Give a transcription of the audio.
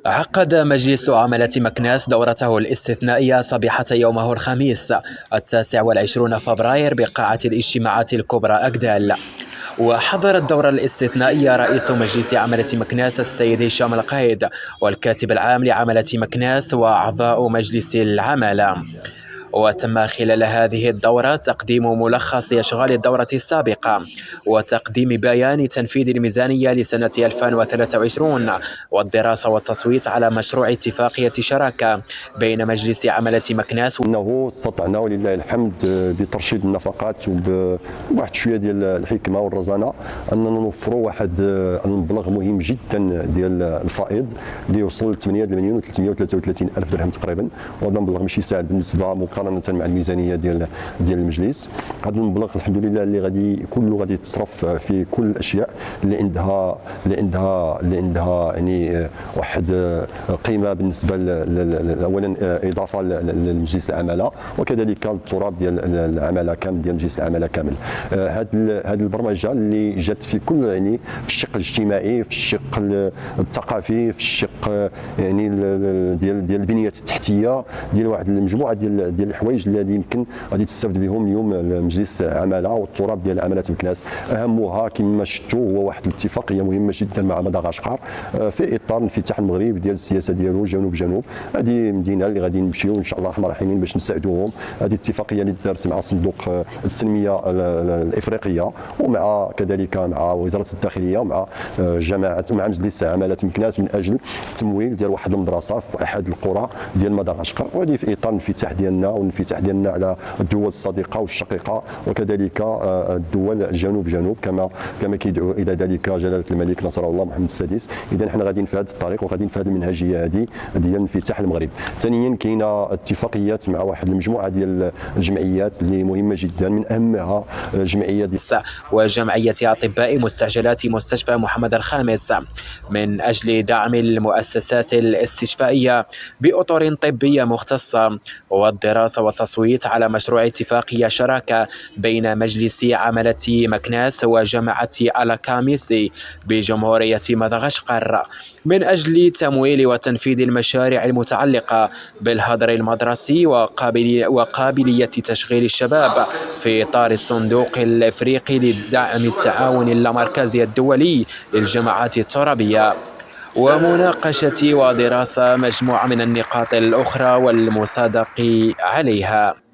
عقد مجلس عملة مكناس دورته الاستثنائية صبيحة يومه الخميس 29 فبراير بقاعة الاجتماعات الكبرى أكدال. وحضر الدورة الاستثنائية رئيس مجلس عملة مكناس السيد هشام القايد والكاتب العام لعملة مكناس وأعضاء مجلس العملة. وتم خلال هذه الدورة تقديم ملخص أشغال الدورة السابقة وتقديم بيان تنفيذ الميزانية لسنة 2023 والدراسة والتصويت على مشروع اتفاقية شراكة بين مجلس عملة مكناس. إنه استطعنا ولله الحمد بترشيد النفقات وبواحد شوية ديال الحكمة والرزانة أننا نوفروا واحد المبلغ مهم جدا ديال الفائض اللي وصل ل 8 مليون و333 ألف درهم تقريبا، وهذا المبلغ ماشي ساهل بالنسبة مقارنة مع الميزانية ديال المجلس. هذا المبلغ الحمد لله اللي كله غادي يتصرف في كل الأشياء اللي عندها يعني واحد قيمة بالنسبة أولا إضافة لمجلس العمالة وكذلك التراب ديال العمالة كامل ديال مجلس العمالة كامل. هذه البرمجة اللي جات في كل يعني في الشق الاجتماعي، في الشق الثقافي، في الشق يعني ديال البنية التحتية ديال واحد المجموعة ديال الحوايج اللي يمكن غادي تستافد بهم اليوم مجلس عمالة والتراب ديال عمالة مكناس. أهمها كما شفتوا هو واحد الاتفاقية مهمة جدا مع مدغشقر في إطار انفتاح المغرب ديال السياسة ديالو جنوب. هذه مدينة اللي غادي نمشيو ان شاء الله الرحمن الرحيم باش نساعدوهم. هذه اتفاقيه اللي دارت مع صندوق التنميه الافريقيه ومع كذلك مع وزاره الداخليه ومع جماعه مع مجلس عماله مكناس من اجل التمويل ديال واحد المدرسه في احد القرى ديال مدغشقر، وهذه في اطار الانفتاح ديالنا والانفتاح ديالنا على الدول الصديقه والشقيقه وكذلك الدول الجنوب كما كيدعو الى ذلك جلاله الملك نصر الله محمد السادس. اذا حنا غاديين في هذا الطريق وغاديين في هذه المنهجيه هذه ديال انفتاح المغرب. ثانيا كاينه اتفاقيات مع واحد المجموعه ديال الجمعيات اللي مهمه جدا، من اهمها جمعيه وجمعيه اطباء مستعجلات مستشفى محمد الخامس من اجل دعم المؤسسات الاستشفائيه باطر طبيه مختصه، والدراسه والتصويت على مشروع اتفاقيه شراكه بين مجلس عمله مكناس وجماعه الاكاميسي بجمهوريه مدغشقر من اجل تمويل وتنفيذ المشاريع المتعلقة بالهدر المدرسي وقابلية تشغيل الشباب في إطار الصندوق الأفريقي لدعم التعاون اللامركزي الدولي للجماعات الترابية، ومناقشة ودراسة مجموعة من النقاط الأخرى والمصادق عليها.